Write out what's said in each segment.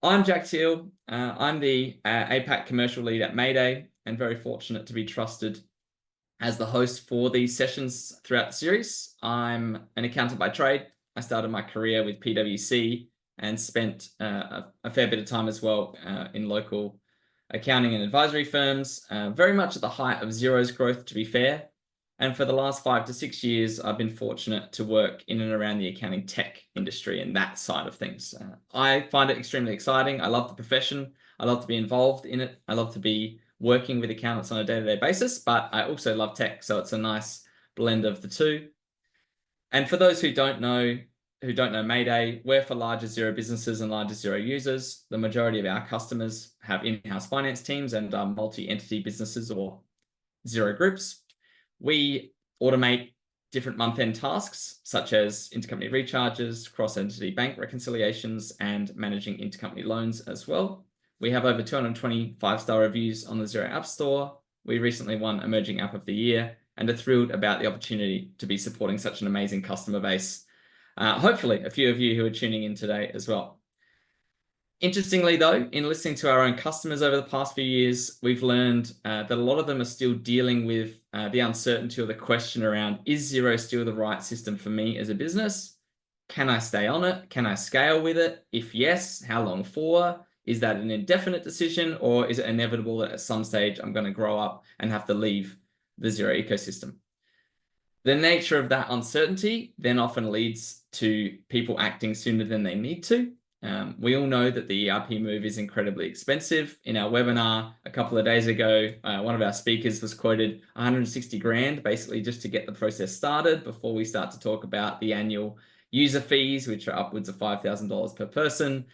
I'm Jack Thiel. I'm the APAC commercial lead at Mayday and very fortunate to be trusted as the host for these sessions throughout the series. I'm an accountant by trade. I started my career with PwC and spent a fair bit of time as well in local accounting and advisory firms, very much at the height of Xero's growth, to be fair. And for the last 5 to 6 years, I've been fortunate to work in and around the accounting tech industry and that side of things. I find it extremely exciting. I love the profession. I love to be involved in it. I love to be working with accountants on a day-to-day basis, but I also love tech, so it's a nice blend of the two. And for those who don't know Mayday, we're for larger Xero businesses and larger Xero users. The majority of our customers have in-house finance teams and multi-entity businesses or Xero groups. We automate different month-end tasks, such as intercompany recharges, cross-entity bank reconciliations, and managing intercompany loans as well. We have over 220 5-star reviews on the Xero App Store. We recently won Emerging App of the Year and are thrilled about the opportunity to be supporting such an amazing customer base. Hopefully, a few of you who are tuning in today as well. Interestingly, though, in listening to our own customers over the past few years, we've learned that a lot of them are still dealing with the uncertainty or the question around, is Xero still the right system for me as a business? Can I stay on it? Can I scale with it? If yes, how long for? Is that an indefinite decision, or is it inevitable that at some stage I'm going to grow up and have to leave the Xero ecosystem? The nature of that uncertainty then often leads to people acting sooner than they need to. We all know that the ERP move is incredibly expensive. In our webinar a couple of days ago, one of our speakers was quoted 160 grand, basically just to get the process started before we start to talk about the annual user fees, which are upwards of $5,000 per person.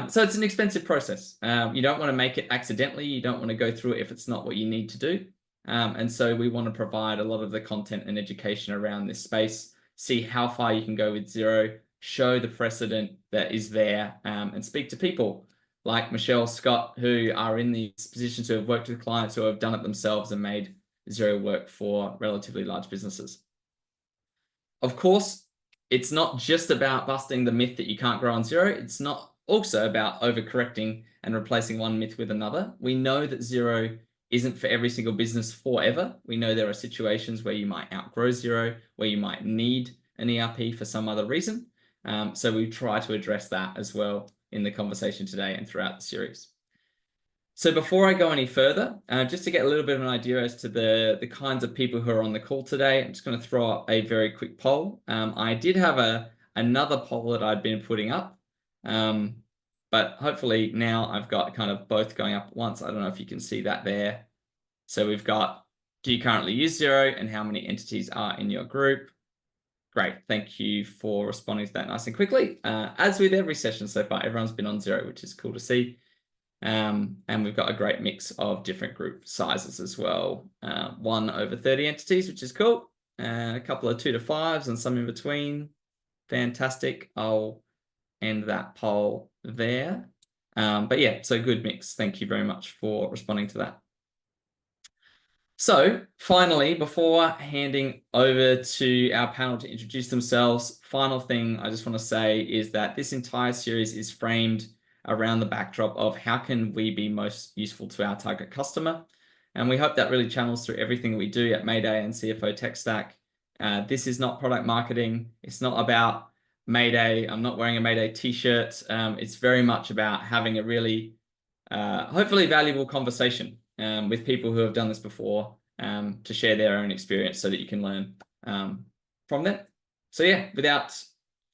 So it's an expensive process. You don't want to make it accidentally. You don't want to go through it if it's not what you need to do. And so we want to provide a lot of the content and education around this space, see how far you can go with Xero, show the precedent that is there, and speak to people like Michelle, Scott, who are in these positions, who have worked with clients who have done it themselves and made Xero work for relatively large businesses. Of course, it's not just about busting the myth that you can't grow on Xero. It's not also about overcorrecting and replacing one myth with another. We know that Xero isn't for every single business forever. We know there are situations where you might outgrow Xero, where you might need an ERP for some other reason. So we try to address that as well in the conversation today and throughout the series. So before I go any further, just to get a little bit of an idea as to the kinds of people who are on the call today, I'm just going to throw up a very quick poll. I did have another poll that I'd been putting up, but hopefully now I've got kind of both going up at once. I don't know if you can see that there. So we've got, do you currently use Xero and how many entities are in your group? Great, thank you for responding to that nice and quickly. As with every session so far, everyone's been on Xero, which is cool to see. And we've got a great mix of different group sizes as well. 1 over 30 entities, which is cool. A couple of 2 to 5s and some in between. Fantastic. I'll end that poll there. But yeah, so good mix. Thank you very much for responding to that. So finally, before handing over to our panel to introduce themselves, final thing I just want to say is that this entire series is framed around the backdrop of how can we be most useful to our target customer. And we hope that really channels through everything we do at Mayday and CFO Tech Stack. This is not product marketing. It's not about Mayday. I'm not wearing a Mayday t-shirt. It's very much about having a really, hopefully valuable conversation with people who have done this before, to share their own experience so that you can learn from them. So yeah, without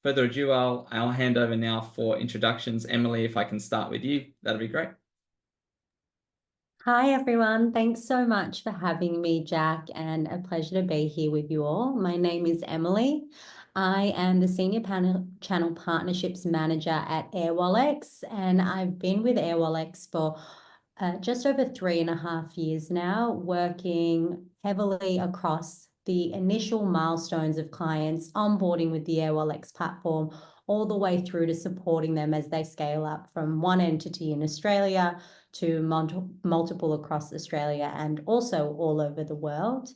further ado, I'll hand over now for introductions. Emily, if I can start with you, that'd be great. Hi, everyone. Thanks so much for having me, Jack, and a pleasure to be here with you all. My name is Emily. I am the Senior Channel Partnerships Manager at Airwallex, and I've been with Airwallex for just over 3.5 years now, working heavily across the initial milestones of clients onboarding with the Airwallex platform, all the way through to supporting them as they scale up from one entity in Australia to multiple across Australia and also all over the world.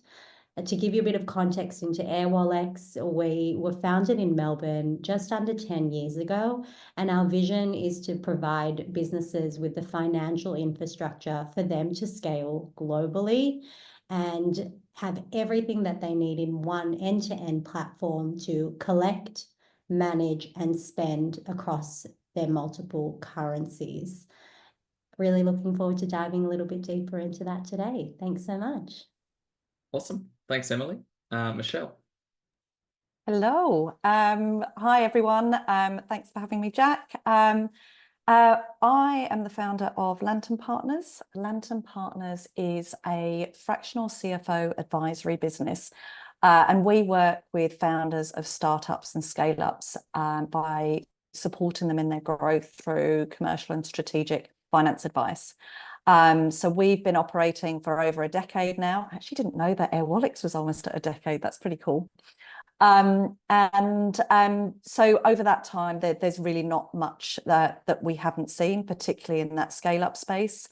To give you a bit of context into Airwallex, we were founded in Melbourne just under 10 years ago, and our vision is to provide businesses with the financial infrastructure for them to scale globally and have everything that they need in one end-to-end platform to collect, manage, and spend across their multiple currencies. Really looking forward to diving a little bit deeper into that today. Thanks so much. Awesome. Thanks, Emily. Michelle. Hello. Hi, everyone. Thanks for having me, Jack. I am the founder of Lantern Partners. Lantern Partners is a fractional CFO advisory business, and we work with founders of startups and scale-ups by supporting them in their growth through commercial and strategic finance advice. So we've been operating for over a decade now. I actually didn't know that Airwallex was almost at a decade. That's pretty cool. So over that time, there's really not much that we haven't seen, particularly in that scale-up space.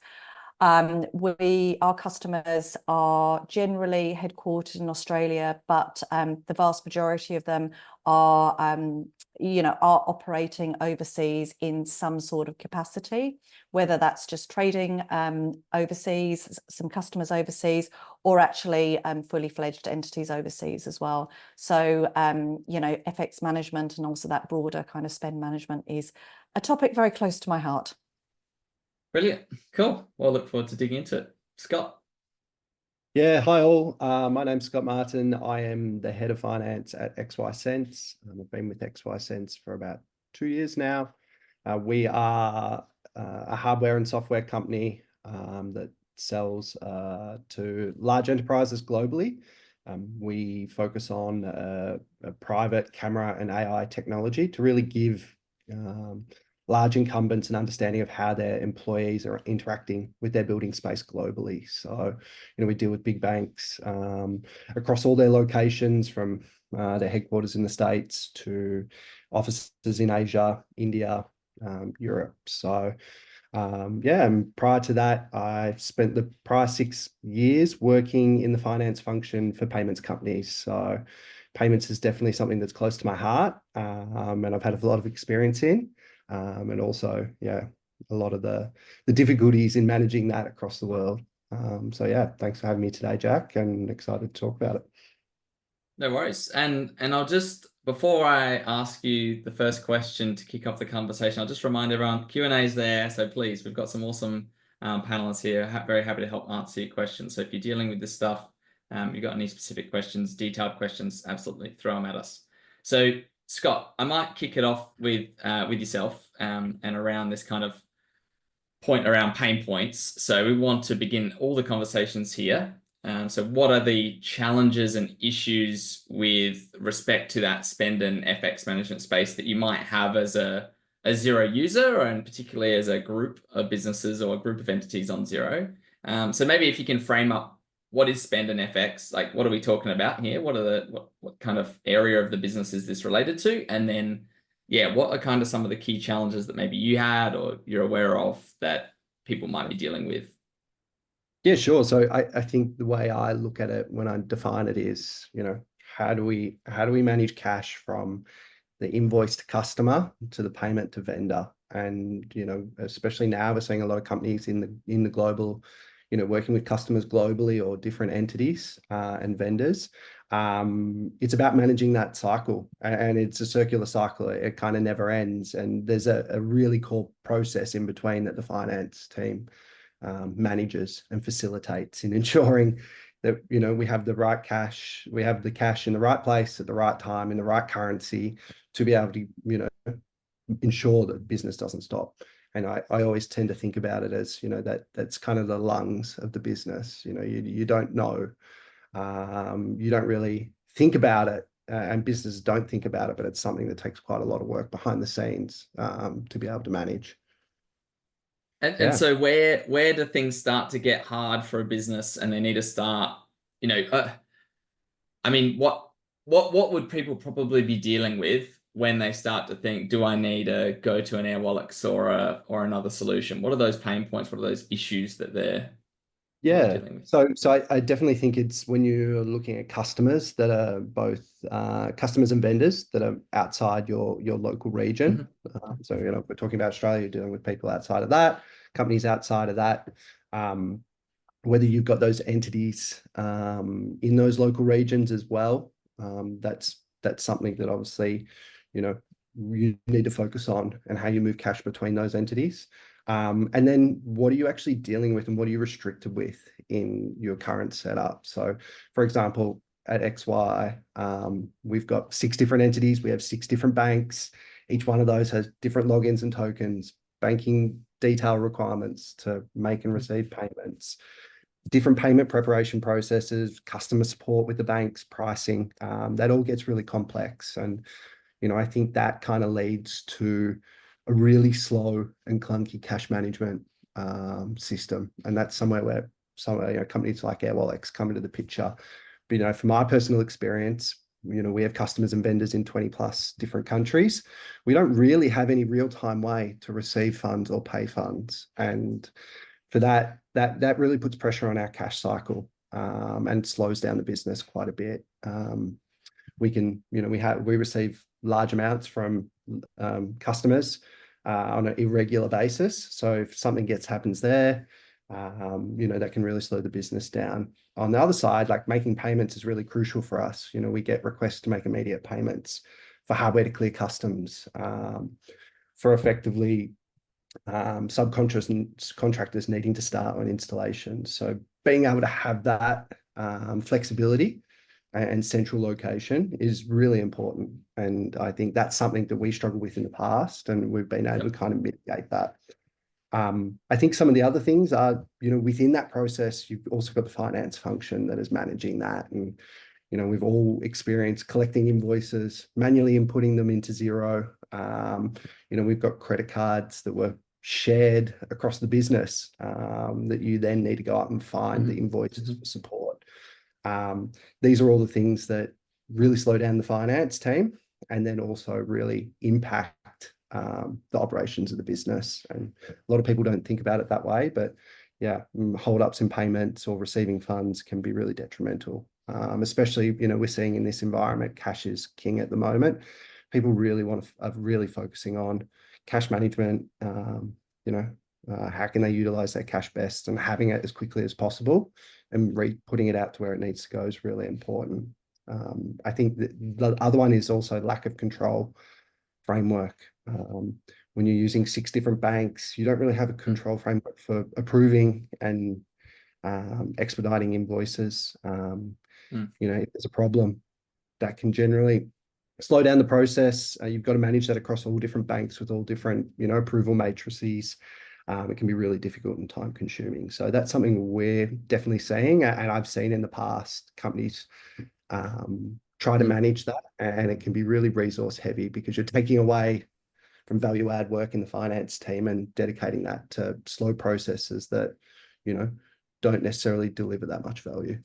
Our customers are generally headquartered in Australia, but the vast majority of them are operating overseas in some sort of capacity, whether that's just trading overseas, some customers overseas, or actually fully fledged entities overseas as well. So, FX management and also that broader kind of spend management is a topic very close to my heart. Brilliant. Cool. Well, look forward to digging into it. Scott. Yeah, hi all. My name's Scott Martin. I am the head of finance at XYSense. I've been with XYSense for about 2 years now. We are a hardware and software company that sells to large enterprises globally. We focus on a private camera and AI technology to really give large incumbents an understanding of how their employees are interacting with their building space globally. So, we deal with big banks across all their locations, from their headquarters in the States to offices in Asia, India, Europe. So, and prior to that, I spent the prior 6 years working in the finance function for payments companies. So payments is definitely something that's close to my heart, and I've had a lot of experience in. And also, a lot of the difficulties in managing that across the world. So thanks for having me today, Jack, and excited to talk about it. No worries. And I'll just, before I ask you the first question to kick off the conversation, I'll just remind everyone, Q&A is there. So please, we've got some awesome panelists here. Very happy to help answer your questions. So if you're dealing with this stuff, you've got any specific questions, detailed questions, absolutely throw them at us. So Scott, I might kick it off with yourself and around this kind of point around pain points. So we want to begin all the conversations here. So what are the challenges and issues with respect to that spend and FX management space that you might have as a Xero user, and particularly as a group of businesses or a group of entities on Xero? So maybe if you can frame up, what is spend and FX? Like, what are we talking about here? What kind of area of the business is this related to? And then, what are kind of some of the key challenges that maybe you had or you're aware of that people might be dealing with? Yeah, sure. So I think the way I look at it when I define it is, how do we manage cash from the invoice to customer to the payment to vendor? And, especially now we're seeing a lot of companies in the global, working with customers globally or different entities and vendors. It's about managing that cycle, and it's a circular cycle. It kind of never ends. And there's a really core process in between that the finance team manages and facilitates in ensuring that, we have the right cash, we have the cash in the right place at the right time in the right currency to be able to, ensure that business doesn't stop. And I always tend to think about it as, that's kind of the lungs of the business. You don't know, you don't really think about it, and businesses don't think about it, but it's something that takes quite a lot of work behind the scenes to be able to manage. And so where do things start to get hard for a business and they need to start, I mean, what would people probably be dealing with when they start to think, do I need to go to an Airwallex or another solution? What are those pain points? What are those issues that they're you're Yeah, dealing with? so I definitely think it's when you're looking at customers that are both customers and vendors that are outside your local region. So if we're talking about Australia, you're dealing with people outside of that, companies outside of that. Whether you've got those entities in those local regions as well, that's something that obviously you need to focus on, and how you move cash between those entities. And then what are you actually dealing with, and what are you restricted with in your current setup? So, for example, at XY, we've got 6 different entities. We have 6 different banks. Each one of those has different logins and tokens, banking detail requirements to make and receive payments, different payment preparation processes, customer support with the banks, pricing. That all gets really complex. And I think that kind of leads to a really slow and clunky cash management system. And that's somewhere where companies like Airwallex come into the picture. But from my personal experience, we have customers and vendors in 20+ different countries. We don't really have any real-time way to receive funds or pay funds. And for that really puts pressure on our cash cycle and slows down the business quite a bit. We receive large amounts from customers on an irregular basis. So if something happens there, that can really slow the business down. On the other side, like making payments is really crucial for us. We get requests to make immediate payments for hardware to clear customs, for effectively subcontractors needing to start on installation. So being able to have that flexibility and central location is really important. And I think that's something that we struggled with in the past, and we've been able to kind of mitigate that. I think some of the other things are, within that process, you've also got the finance function that is managing that. And, we've all experienced collecting invoices, manually inputting them into Xero. We've got credit cards that were shared across the business that you then need to go up and find the invoices for support. These are all the things that really slow down the finance team, and then also really impact the operations of the business. And a lot of people don't think about it that way, but yeah, hold-ups in payments or receiving funds can be really detrimental. Especially, we're seeing in this environment, cash is king at the moment. People really are really focusing on cash management. How can they utilize their cash best, and having it as quickly as possible and putting it out to where it needs to go is really important. I think the other one is also lack of control framework. When you're using 6 different banks, you don't really have a control framework for approving and expediting invoices. If there's a problem, that can generally slow down the process. You've got to manage that across all different banks with all different, approval matrices. It can be really difficult and time consuming. So that's something we're definitely seeing, and I've seen in the past companies try to manage that, and it can be really resource heavy because you're taking away from value add work in the finance team and dedicating that to slow processes that, don't necessarily deliver that much value.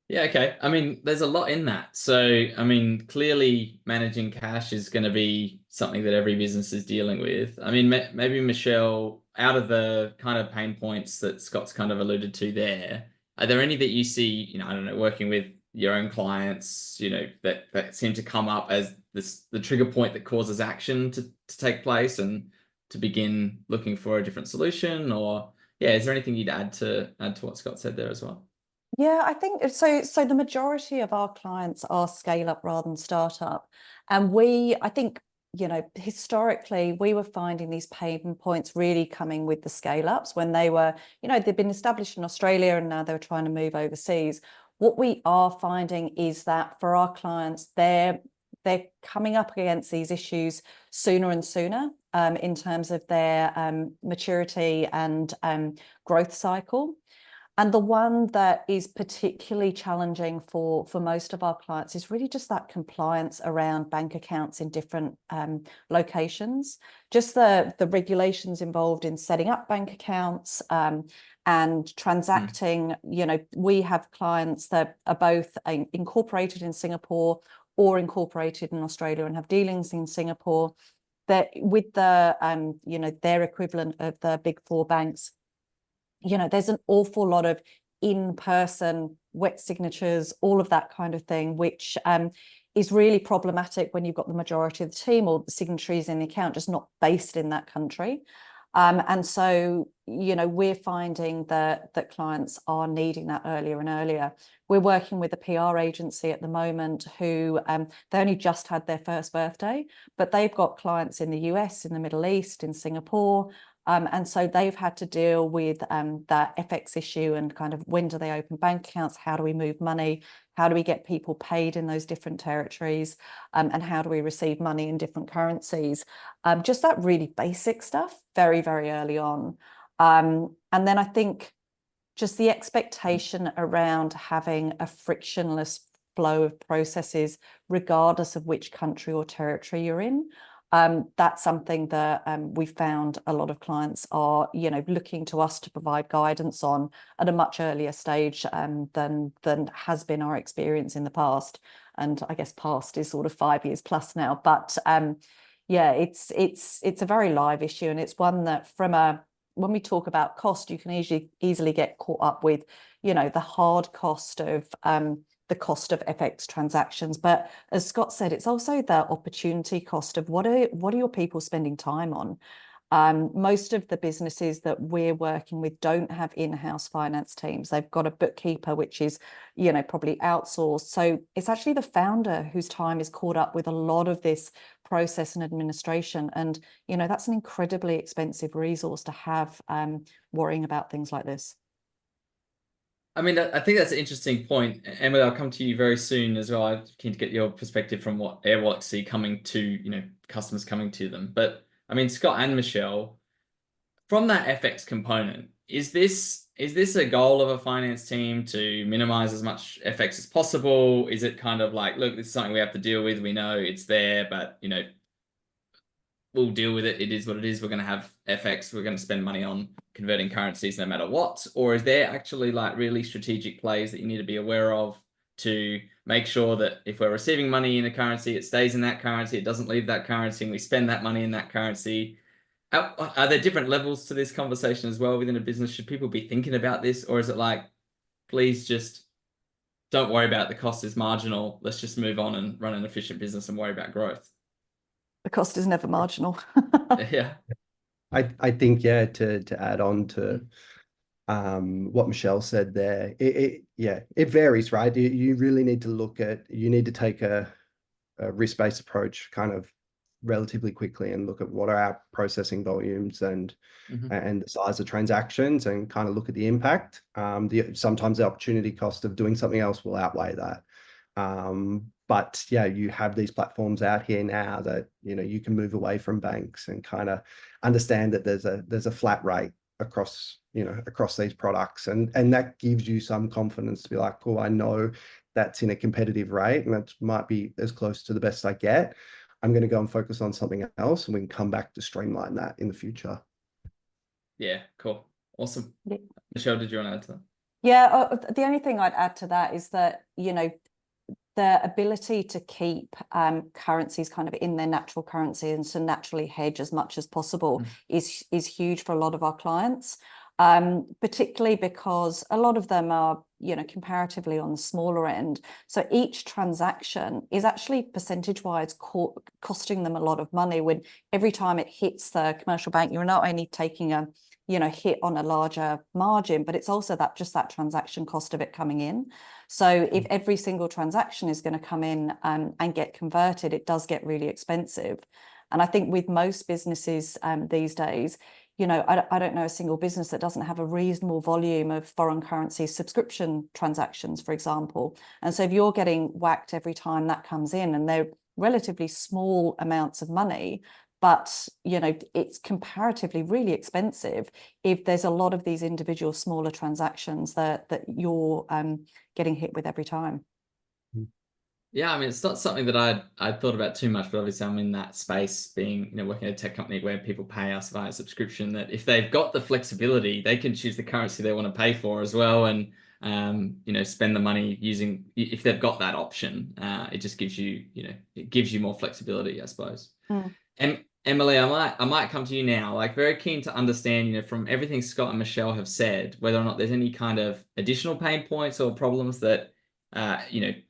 Yeah, okay. I mean, there's a lot in that. So, I mean, clearly managing cash is going to be something that every business is dealing with. I mean, maybe Michelle, out of the kind of pain points that Scott's kind of alluded to there, are there any that you see, I don't know, working with your own clients, that seem to come up as the trigger point that causes action to take place and to begin looking for a different solution? Or, yeah, is there anything you'd add to what Scott said there as well? Yeah, I think so. So the majority of our clients are scale up rather than startup. And I think, historically, we were finding these pain points really coming with the scale ups when they were, they've been established in Australia and now they're trying to move overseas. What we are finding is that for our clients, they're coming up against these issues sooner and sooner in terms of their maturity and growth cycle. And the one that is particularly challenging for most of our clients is really just that compliance around bank accounts in different locations, just the regulations involved in setting up bank accounts and transacting. We have clients that are both incorporated in Singapore or incorporated in Australia and have dealings in Singapore, that with the their equivalent of the big 4 banks, there's an awful lot of in-person wet signatures, all of that kind of thing, which is really problematic when you've got the majority of the team or the signatories in the account just not based in that country. And so, we're finding that clients are needing that earlier and earlier. We're working with a PR agency at the moment who they only just had their first birthday, but they've got clients in the US, in the Middle East, in Singapore. And so they've had to deal with that FX issue and kind of when do they open bank accounts? How do we move money? How do we get people paid in those different territories? And how do we receive money in different currencies? Just that really basic stuff very, very early on. And then I think just the expectation around having a frictionless flow of processes, regardless of which country or territory you're in. That's something that we've found a lot of clients are, looking to us to provide guidance on at a much earlier stage than has been our experience in the past. And I guess past is sort of 5 years plus now. But yeah, it's a very live issue, and it's one that when we talk about cost, you can easily get caught up with, the hard cost of the cost of FX transactions. But as Scott said, it's also the opportunity cost of what are your people spending time on? Most of the businesses that we're working with don't have in-house finance teams. They've got a bookkeeper, which is, probably outsourced. So it's actually the founder whose time is caught up with a lot of this process and administration. And, that's an incredibly expensive resource to have worrying about things like this. I mean, I think that's an interesting point. Emily, I'll come to you very soon as well. I'm keen to get your perspective from what Airwallex see coming to, customers coming to them. But I mean, Scott and Michelle, from that FX component, is this a goal of a finance team to minimize as much FX as possible? Is it kind of like, look, this is something we have to deal with. We know it's there, but, we'll deal with it. It is what it is. We're going to have FX. We're going to spend money on converting currencies no matter what. Or is there actually like really strategic plays that you need to be aware of to make sure that if we're receiving money in a currency, it stays in that currency, it doesn't leave that currency, and we spend that money in that currency? Are there different levels to this conversation as well within a business? Should people be thinking about this? Or is it like, please just don't worry about it. The cost is marginal. Let's just move on and run an efficient business and worry about growth? The cost is never marginal. Yeah. I think, to add on to what Michelle said there, it varies, right? You really need to you need to take a risk-based approach kind of relatively quickly and look at what are our processing volumes and the size of transactions, and kind of look at the impact. Sometimes the opportunity cost of doing something else will outweigh that. But yeah, you have these platforms out here now that, you can move away from banks and kind of understand that there's a flat rate across these products. And that gives you some confidence to be like, cool, I know that's in a competitive rate and that might be as close to the best I get. I'm going to go and focus on something else, and we can come back to streamline that in the future. Yeah, cool. Awesome. Yeah. Michelle, did you want to add to that? Yeah, the only thing I'd add to that is that, the ability to keep currencies kind of in their natural currency and to naturally hedge as much as possible is huge for a lot of our clients, particularly because a lot of them are, comparatively on the smaller end. So each transaction is actually percentage-wise costing them a lot of money. When every time it hits the commercial bank, you're not only taking a hit on a larger margin, but it's also that transaction cost of it coming in. So if every single transaction is going to come in and get converted, it does get really expensive. And I think with most businesses these days, I don't know a single business that doesn't have a reasonable volume of foreign currency subscription transactions, for example. And so if you're getting whacked every time that comes in, and they're relatively small amounts of money, but it's comparatively really expensive if there's a lot of these individual smaller transactions that you're getting hit with every time. Yeah, I mean, it's not something that I'd thought about too much, but obviously I'm in that space, being working at a tech company where people pay us via subscription, that if they've got the flexibility, they can choose the currency they want to pay for as well, and spend the money using, if they've got that option. It just gives you, it gives you more flexibility, I suppose. And Emily, I might come to you now. Like, very keen to understand, from everything Scott and Michelle have said, whether or not there's any kind of additional pain points or problems that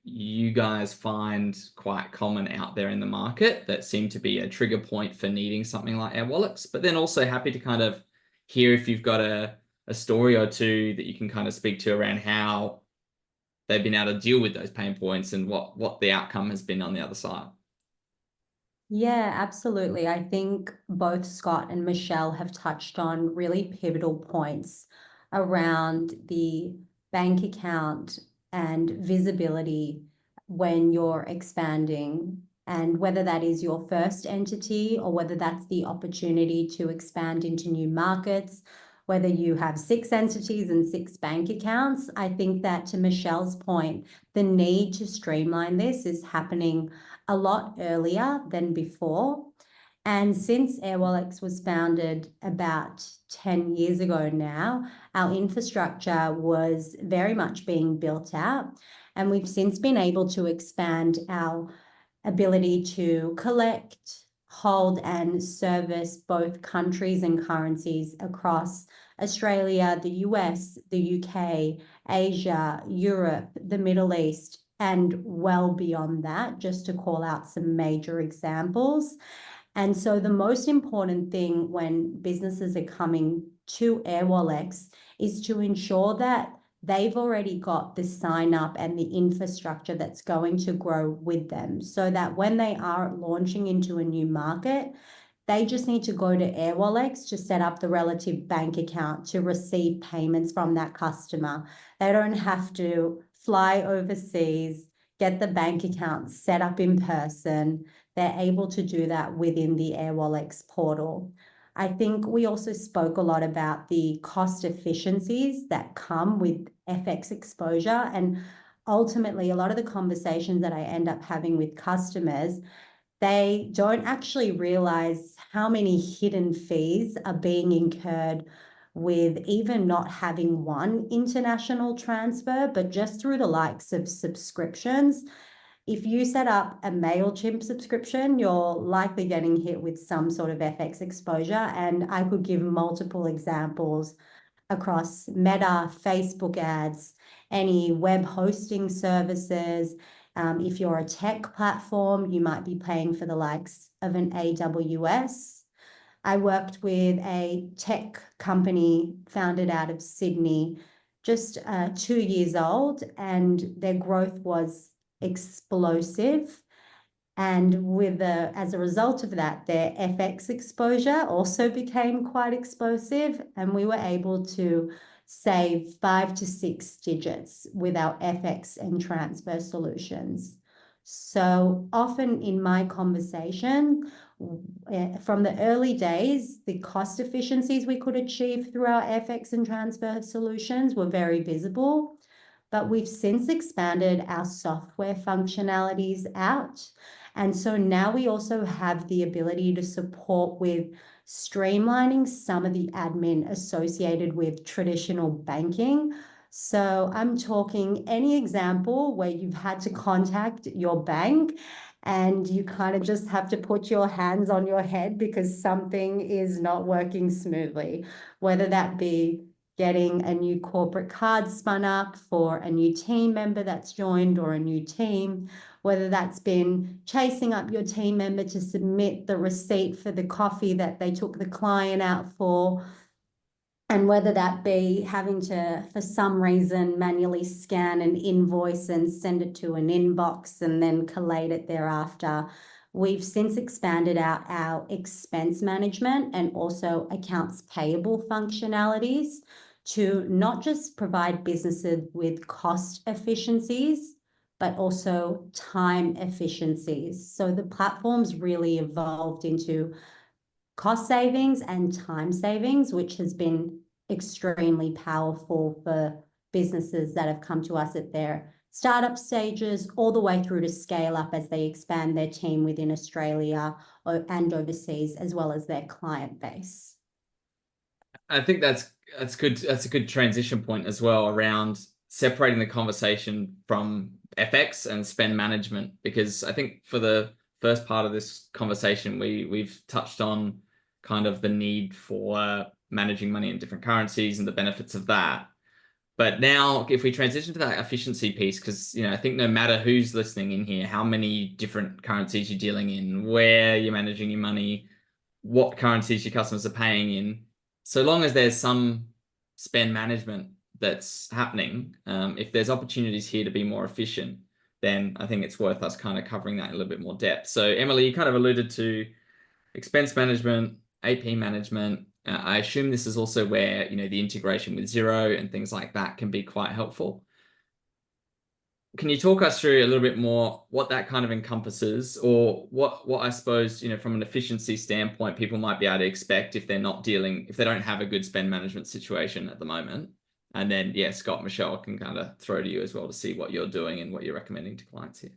you guys find quite common out there in the market that seem to be a trigger point for needing something like Airwallex. But then also happy to kind of hear if you've got a story or two that you can kind of speak to around how they've been able to deal with those pain points and what the outcome has been on the other side. Yeah, absolutely. I think both Scott and Michelle have touched on really pivotal points around the bank account and visibility when you're expanding, and whether that is your first entity or whether that's the opportunity to expand into new markets, whether you have 6 entities and 6 bank accounts. I think that, to Michelle's point, the need to streamline this is happening a lot earlier than before. And since Airwallex was founded about 10 years ago now, our infrastructure was very much being built out. And we've since been able to expand our ability to collect, hold, and service both countries and currencies across Australia, the US, the UK, Asia, Europe, the Middle East, and well beyond that, just to call out some major examples. And so the most important thing when businesses are coming to Airwallex is to ensure that they've already got the sign up and the infrastructure that's going to grow with them, so that when they are launching into a new market, they just need to go to Airwallex to set up the relative bank account to receive payments from that customer. They don't have to fly overseas, get the bank account set up in person. They're able to do that within the Airwallex portal. I think we also spoke a lot about the cost efficiencies that come with FX exposure. And ultimately, a lot of the conversations that I end up having with customers, they don't actually realize how many hidden fees are being incurred with even not having one international transfer, but just through the likes of subscriptions. If you set up a MailChimp subscription, you're likely getting hit with some sort of FX exposure. And I could give multiple examples across Meta, Facebook ads, any web hosting services. If you're a tech platform, you might be paying for the likes of an AWS. I worked with a tech company founded out of Sydney, just 2 years old, and their growth was explosive. And as a result of that, their FX exposure also became quite explosive, and we were able to save 5 to 6 digits with our FX and transfer solutions. So often in my conversation, from the early days, the cost efficiencies we could achieve through our FX and transfer solutions were very visible. But we've since expanded our software functionalities out. And so now we also have the ability to support with streamlining some of the admin associated with traditional banking. So I'm talking any example where you've had to contact your bank and you kind of just have to put your hands on your head because something is not working smoothly, whether that be getting a new corporate card spun up for a new team member that's joined or a new team, whether that's been chasing up your team member to submit the receipt for the coffee that they took the client out for, and whether that be having to, for some reason, manually scan an invoice and send it to an inbox and then collate it thereafter. We've since expanded out our expense management and also accounts payable functionalities to not just provide businesses with cost efficiencies, but also time efficiencies. So the platform's really evolved into cost savings and time savings, which has been extremely powerful for businesses that have come to us at their startup stages all the way through to scale up as they expand their team within Australia and overseas, as well as their client base. I think that's good. That's a good transition point as well around separating the conversation from FX and spend management, because I think for the first part of this conversation, we've touched on kind of the need for managing money in different currencies and the benefits of that. But now if we transition to that efficiency piece, because, I think no matter who's listening in here, how many different currencies you're dealing in, where you're managing your money, what currencies your customers are paying in, so long as there's some spend management that's happening, if there's opportunities here to be more efficient, then I think it's worth us kind of covering that in a little bit more depth. So Emily, you kind of alluded to expense management, AP management. I assume this is also where, the integration with Xero and things like that can be quite helpful. Can you talk us through a little bit more what that kind of encompasses, or what I suppose, from an efficiency standpoint, people might be able to expect if they don't have a good spend management situation at the moment? And then, Scott, Michelle can kind of throw to you as well to see what you're doing and what you're recommending to clients here.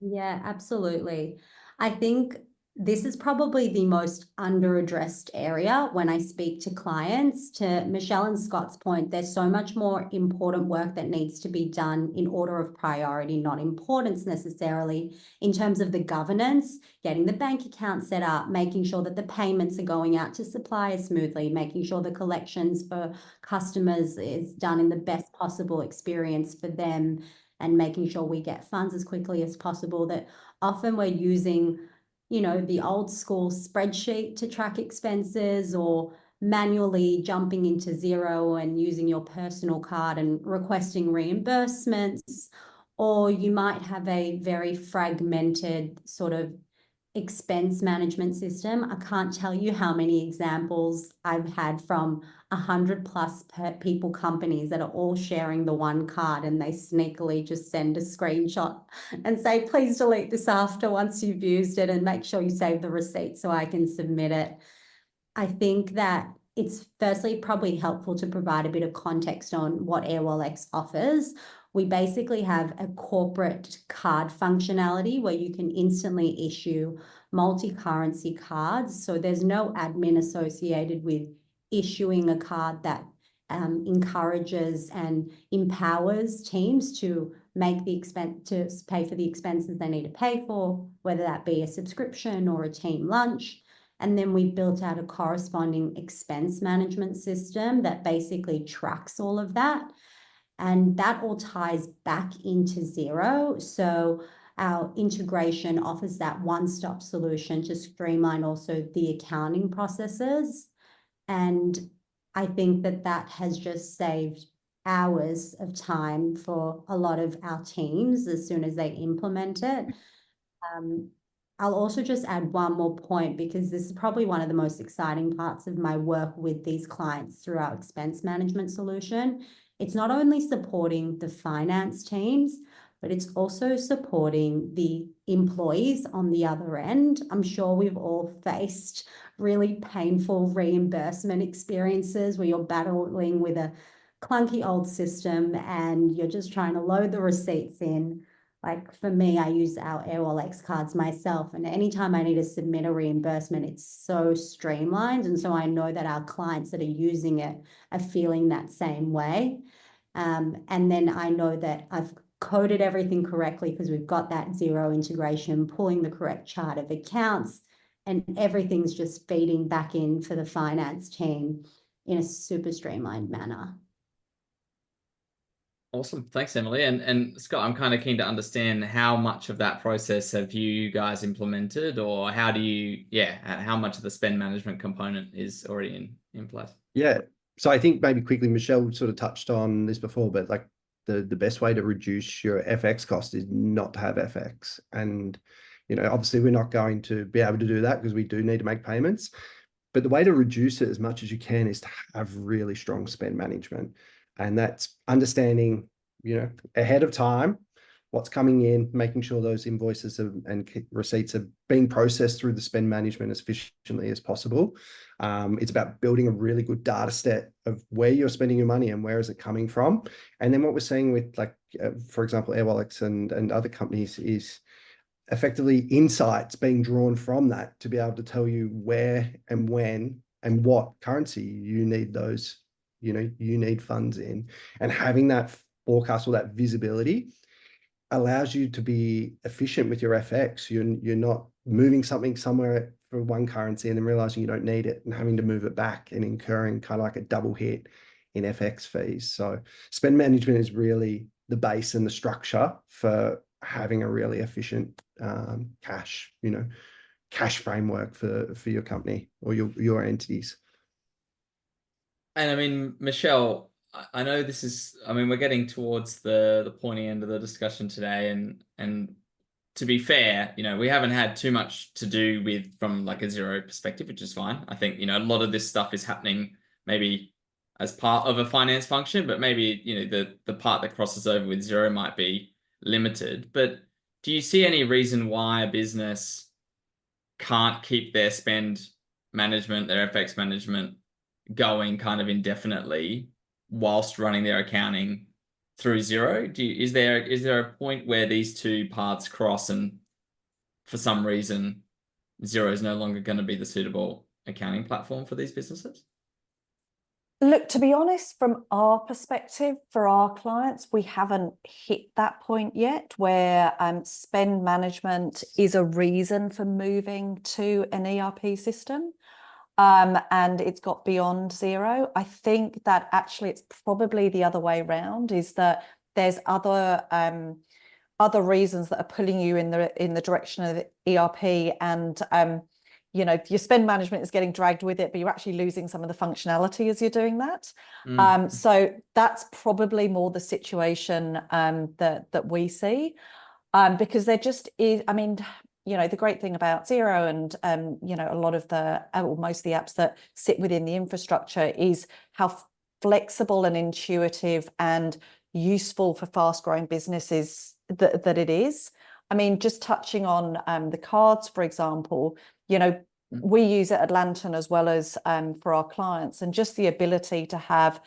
Yeah, absolutely. I think this is probably the most under-addressed area when I speak to clients. To Michelle and Scott's point, there's so much more important work that needs to be done in order of priority, not importance necessarily, in terms of the governance, getting the bank account set up, making sure that the payments are going out to suppliers smoothly, making sure the collections for customers is done in the best possible experience for them, and making sure we get funds as quickly as possible. That often we're using, the old school spreadsheet to track expenses, or manually jumping into Xero and using your personal card and requesting reimbursements, or you might have a very fragmented sort of expense management system. I can't tell you how many examples I've had from 100+ people companies that are all sharing the one card, and they sneakily just send a screenshot and say, please delete this after once you've used it, and make sure you save the receipt so I can submit it. I think that it's firstly probably helpful to provide a bit of context on what Airwallex offers. We basically have a corporate card functionality where you can instantly issue multi-currency cards. So there's no admin associated with issuing a card. That encourages and empowers teams to make the expense, to pay for the expenses they need to pay for, whether that be a subscription or a team lunch. And then we've built out a corresponding expense management system that basically tracks all of that. And that all ties back into Xero. So our integration offers that one-stop solution to streamline also the accounting processes. And I think that has just saved hours of time for a lot of our teams as soon as they implement it. I'll also just add one more point, because this is probably one of the most exciting parts of my work with these clients through our expense management solution. It's not only supporting the finance teams, but it's also supporting the employees on the other end. I'm sure we've all faced really painful reimbursement experiences where you're battling with a clunky old system and you're just trying to load the receipts in. Like for me, I use our Airwallex cards myself, and anytime I need to submit a reimbursement, it's so streamlined. And so I know that our clients that are using it are feeling that same way. And then I know that I've coded everything correctly because we've got that Xero integration, pulling the correct chart of accounts, and everything's just feeding back in for the finance team in a super streamlined manner. Awesome. Thanks, Emily. And Scott, I'm kind of keen to understand how much of that process have you guys implemented, or how much of the spend management component is already in place? Yeah. So I think maybe quickly, Michelle sort of touched on this before, but like the best way to reduce your FX cost is not to have FX. And, obviously we're not going to be able to do that because we do need to make payments. But the way to reduce it as much as you can is to have really strong spend management. And that's understanding, ahead of time what's coming in, making sure those invoices and receipts are being processed through the spend management as efficiently as possible. It's about building a really good data set of where you're spending your money and where is it coming from. And then what we're seeing with, like, for example, Airwallex and other companies is effectively insights being drawn from that to be able to tell you where and when and what currency you need those, you need funds in, and having that forecast or that visibility allows you to be efficient with your FX. You're not moving something somewhere for one currency and then realizing you don't need it and having to move it back and incurring kind of like a double hit in FX fees. So spend management is really the base and the structure for having a really efficient cash framework for your company or your entities. And I mean, Michelle, I know this is, I mean, we're getting towards the pointy end of the discussion today, and to be fair, we haven't had too much to do with from like a Xero perspective, which is fine. I think, a lot of this stuff is happening maybe as part of a finance function, but maybe, the part that crosses over with Xero might be limited. But do you see any reason why a business can't keep their spend management, their FX management going kind of indefinitely whilst running their accounting through Xero? Is there a point where these two paths cross and for some reason Xero is no longer going to be the suitable accounting platform for these businesses? Look, to be honest, from our perspective, for our clients, we haven't hit that point yet where spend management is a reason for moving to an ERP system. And it's got beyond Xero. I think that actually it's probably the other way around, is that there's other reasons that are pulling you in the direction of the ERP, and your spend management is getting dragged with it, but you're actually losing some of the functionality as you're doing that. So that's probably more the situation that we see, because there just is, I mean, the great thing about Xero and, a lot of most of the apps that sit within the infrastructure is how flexible and intuitive and useful for fast growing businesses that it is. I mean, just touching on the cards, for example, we use it at Lantern as well as for our clients, and just the ability to have,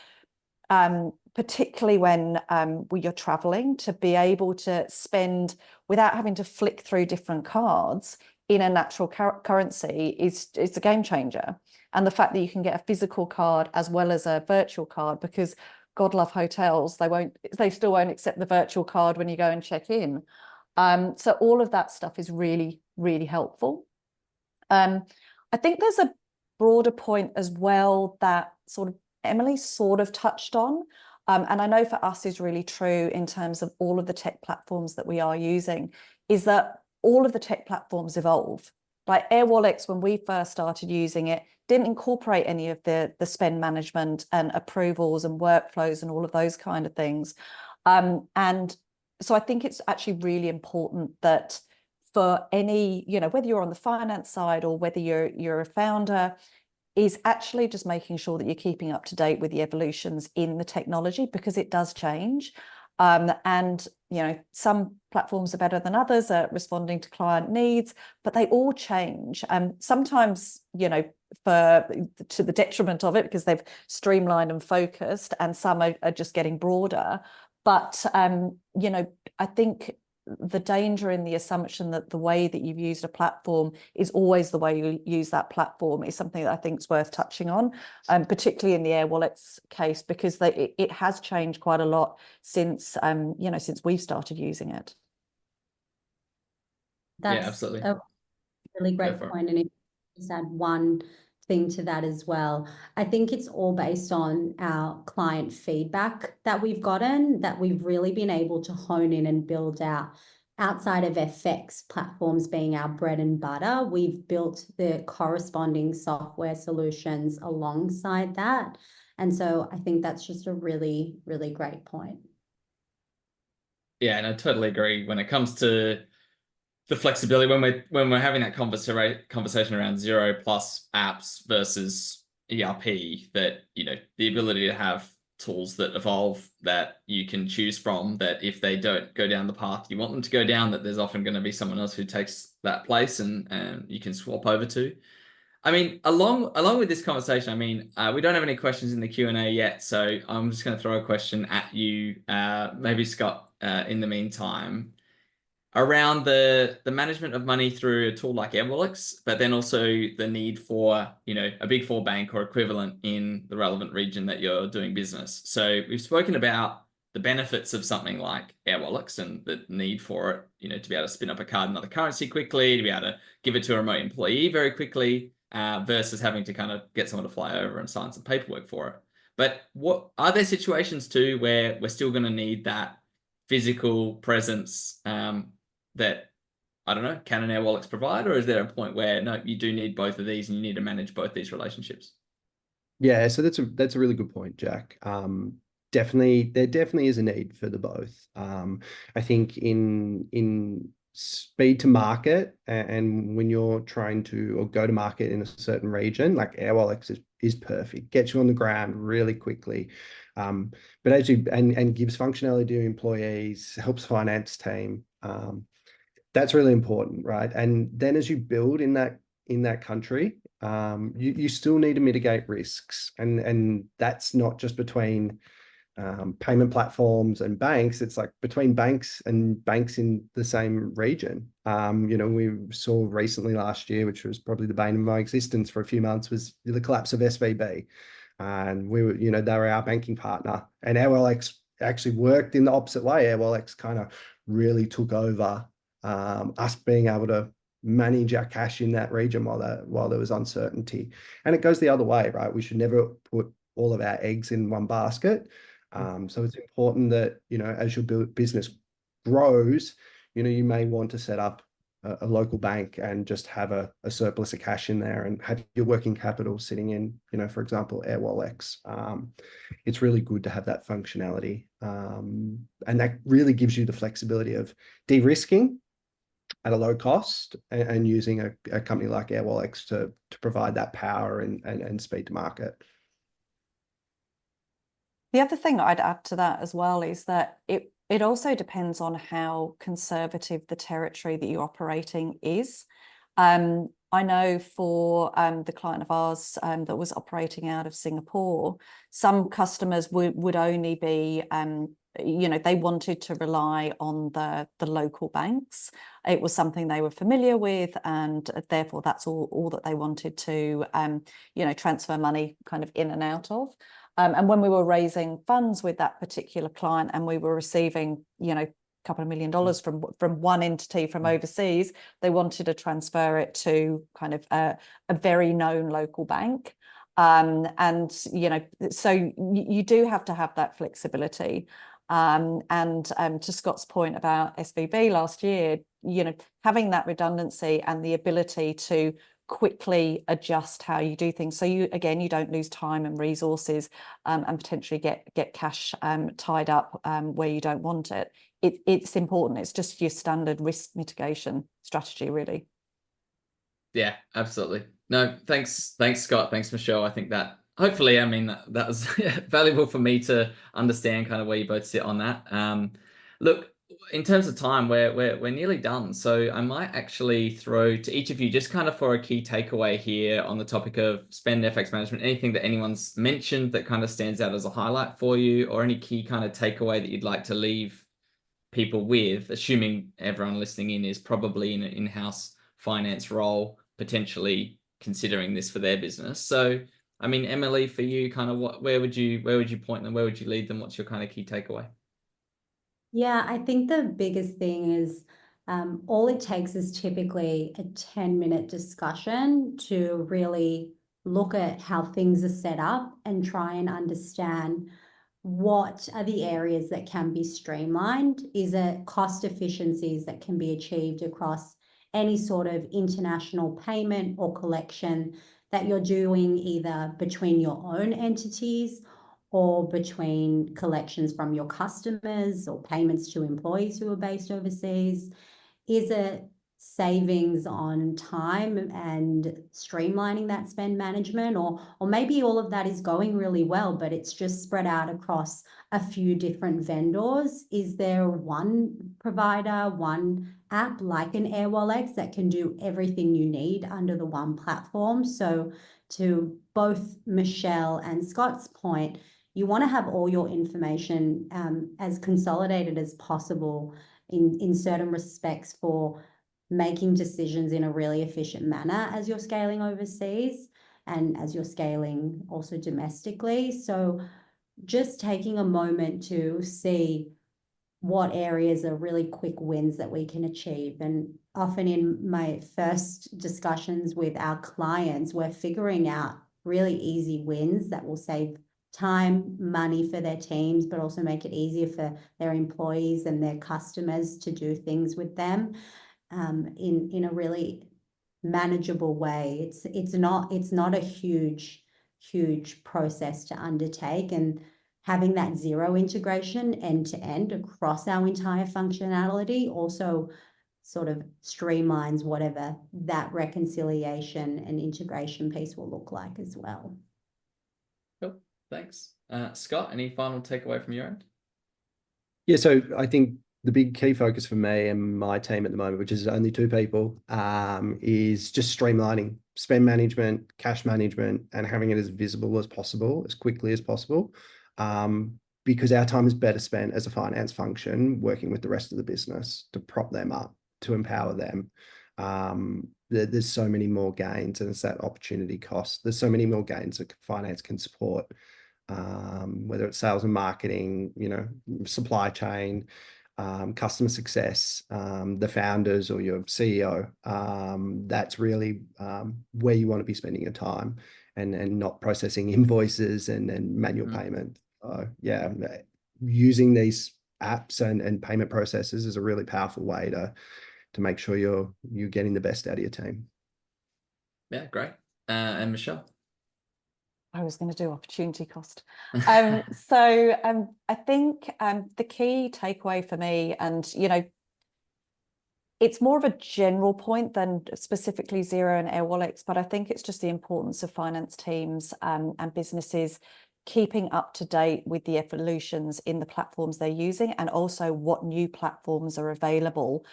particularly when you're traveling, to be able to spend without having to flick through different cards in a natural currency it's a game changer. And the fact that you can get a physical card as well as a virtual card, because God love hotels, they still won't accept the virtual card when you go and check in. So all of that stuff is really, really helpful. I think there's a broader point as well that sort of Emily sort of touched on, and I know for us is really true in terms of all of the tech platforms that we are using, is that all of the tech platforms evolve. Like Airwallex, when we first started using it, didn't incorporate any of the spend management and approvals and workflows and all of those kind of things. And so I think it's actually really important that for any, whether you're on the finance side or whether you're a founder, is actually just making sure that you're keeping up to date with the evolutions in the technology, because it does change. And some platforms are better than others at responding to client needs, but they all change. And sometimes, to the detriment of it, because they've streamlined and focused, and some are just getting broader. But I think the danger in the assumption that the way that you've used a platform is always the way you use that platform is something that I think is worth touching on, particularly in the Airwallex case, because it has changed quite a lot since we've started using it. That's absolutely. a really great point. And if I just add one thing to that as well, I think it's all based on our client feedback that we've gotten, that we've really been able to hone in and build out. Outside of FX platforms being our bread and butter, we've built the corresponding software solutions alongside that. And so I think that's just a really, really great point. Yeah, and I totally agree when it comes to the flexibility when we're having that conversation around Xero plus apps versus ERP, that the ability to have tools that evolve, that you can choose from, that if they don't go down the path you want them to go down, that there's often going to be someone else who takes that place and you can swap over to. I mean, along with this conversation, I mean, we don't have any questions in the Q&A yet, so I'm just going to throw a question at you, maybe Scott, in the meantime, around the management of money through a tool like Airwallex, but then also the need for, a Big Four bank or equivalent in the relevant region that you're doing business. So we've spoken about the benefits of something like Airwallex and the need for it, to be able to spin up a card in another currency quickly, to be able to give it to a remote employee very quickly, versus having to kind of get someone to fly over and sign some paperwork for it. But what are there situations too where we're still going to need that physical presence that, I don't know, can an Airwallex provide, or is there a point where no, you do need both of these and you need to manage both these relationships? Yeah, so that's a really good point, Jack. There definitely is a need for the both. I think in speed to market, and when you're trying to or go to market in a certain region, like Airwallex is perfect, gets you on the ground really quickly. But as you and gives functionality to employees, helps finance team. That's really important, right? And then as you build in that country, you still need to mitigate risks, and that's not just between payment platforms and banks. It's like between banks and banks in the same region. We saw recently last year, which was probably the bane of my existence for a few months, was the collapse of SVB, and they were our banking partner, and Airwallex actually worked in the opposite way. Airwallex kind of really took over us being able to manage our cash in that region while there was uncertainty. And it goes the other way, right? We should never put all of our eggs in one basket. So it's important that, as your business grows, you may want to set up a local bank and just have a surplus of cash in there and have your working capital sitting in, for example, Airwallex. It's really good to have that functionality. And that really gives you the flexibility of de-risking at a low cost and using a company like Airwallex to provide that power and speed to market. The other thing I'd add to that as well is that it also depends on how conservative the territory that you're operating is. I know for the client of ours that was operating out of Singapore, some customers would only be, they wanted to rely on the local banks. It was something they were familiar with, and therefore that's all that they wanted to, transfer money kind of in and out of. And when we were raising funds with that particular client and we were receiving, a couple of $1 million from one entity from overseas, they wanted to transfer it to kind of a very known local bank. So you do have to have that flexibility. To Scott's point about SVB last year, having that redundancy and the ability to quickly adjust how you do things, so you don't lose time and resources, and potentially get cash tied up where you don't want it. It's important. It's just your standard risk mitigation strategy, really. Yeah, absolutely. No, thanks, Scott. Thanks, Michelle. I think that hopefully, that was valuable for me to understand kind of where you both sit on that. Look, in terms of time, we're nearly done. So I might actually throw to each of you just kind of for a key takeaway here on the topic of spend FX management, anything that anyone's mentioned that kind of stands out as a highlight for you, or any key kind of takeaway that you'd like to leave people with, assuming everyone listening in is probably in an in-house finance role, potentially considering this for their business. So, Emily, for you, kind of where would you point them? Where would you lead them? What's your kind of key takeaway? Yeah, I think the biggest thing is all it takes is typically a 10-minute discussion to really look at how things are set up and try and understand what are the areas that can be streamlined. Is it cost efficiencies that can be achieved across any sort of international payment or collection that you're doing either between your own entities or between collections from your customers or payments to employees who are based overseas? Is it savings on time and streamlining that spend management, or maybe all of that is going really well, but it's just spread out across a few different vendors? Is there one provider, one app like an Airwallex that can do everything you need under the one platform? So to both Michelle and Scott's point, you want to have all your information as consolidated as possible in certain respects for making decisions in a really efficient manner as you're scaling overseas and as you're scaling also domestically. So just taking a moment to see what areas are really quick wins that we can achieve. And often in my first discussions with our clients, we're figuring out really easy wins that will save time, money for their teams, but also make it easier for their employees and their customers to do things with them in a really manageable way. It's not a huge process to undertake, and having that Xero integration end to end across our entire functionality also sort of streamlines whatever that reconciliation and integration piece will look like as well. Cool. Thanks. Scott, any final takeaway from your end? Yeah, so I think the big key focus for me and my team at the moment, which is only 2 people, is just streamlining spend management, cash management, and having it as visible as possible, as quickly as possible. Because our time is better spent as a finance function working with the rest of the business to prop them up, to empower them. There's so many more gains, and it's that opportunity cost. There's so many more gains that finance can support, whether it's sales and marketing, supply chain, customer success, the founders or your CEO. That's really where you want to be spending your time, and not processing invoices and manual payment. Yeah, using these apps and payment processes is a really powerful way to make sure you're getting the best out of your team. Yeah, great. And Michelle? I was going to do opportunity cost. I think the key takeaway for me, and it's more of a general point than specifically Xero and Airwallex, but I think it's just the importance of finance teams and businesses keeping up to date with the evolutions in the platforms they're using, and also what new platforms are available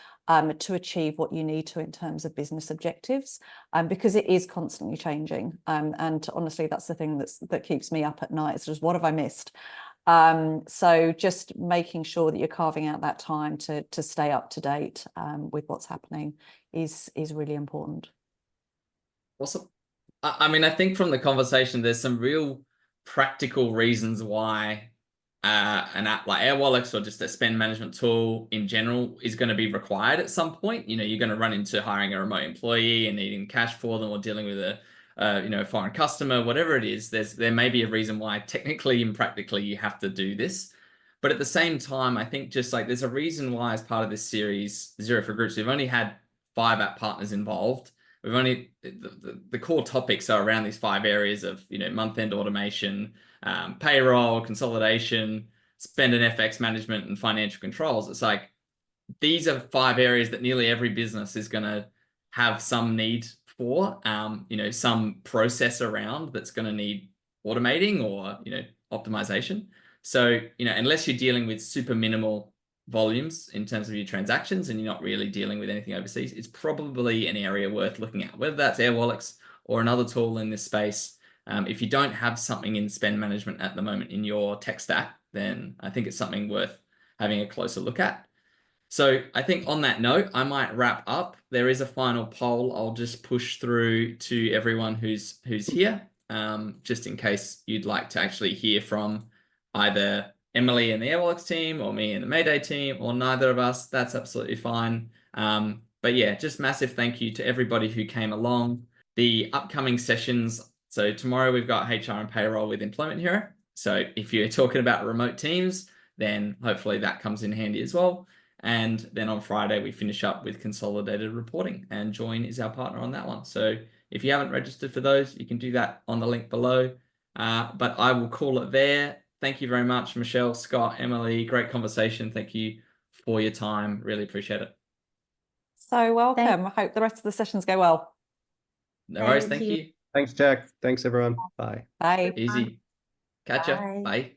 to achieve what you need to in terms of business objectives, because it is constantly changing. And honestly, that's the thing that keeps me up at night. It's just, what have I missed? So just making sure that you're carving out that time to stay up to date with what's happening is really important. Awesome. I mean, I think from the conversation, there's some real practical reasons why an app like Airwallex, or just a spend management tool in general, is going to be required at some point. You're going to run into hiring a remote employee and needing cash for them, or dealing with a foreign customer, whatever it is. There may be a reason why technically and practically you have to do this. But at the same time, I think just like there's a reason why, as part of this series, Xero for Groups, we've only had 5 app partners involved. We've only, the core topics are around these 5 areas of, month-end automation, payroll, consolidation, spend and FX management, and financial controls. It's like, these are 5 areas that nearly every business is going to have some need for, some process around that's going to need automating or, optimization. So, unless you're dealing with super minimal volumes in terms of your transactions, and you're not really dealing with anything overseas, it's probably an area worth looking at, whether that's Airwallex or another tool in this space. If you don't have something in spend management at the moment in your tech stack, then I think it's something worth having a closer look at. So I think on that note, I might wrap up. There is a final poll I'll just push through to everyone who's here, just in case you'd like to actually hear from either Emily and the Airwallex team, or me and the Mayday team, or neither of us. That's absolutely fine. But yeah, just massive thank you to everybody who came along. The upcoming sessions, so tomorrow we've got HR and payroll with Employment Hero. So if you're talking about remote teams, then hopefully that comes in handy as well. And then on Friday, we finish up with consolidated reporting, and Join is our partner on that one. So if you haven't registered for those, you can do that on the link below. But I will call it there. Thank you very much, Michelle, Scott, Emily. Great conversation. Thank you for your time. Really appreciate it. So welcome. I hope the rest of the sessions go well. No worries. Thank you. Thanks, Jack. Thanks, everyone. Bye. Bye. Easy. Catch ya. Bye.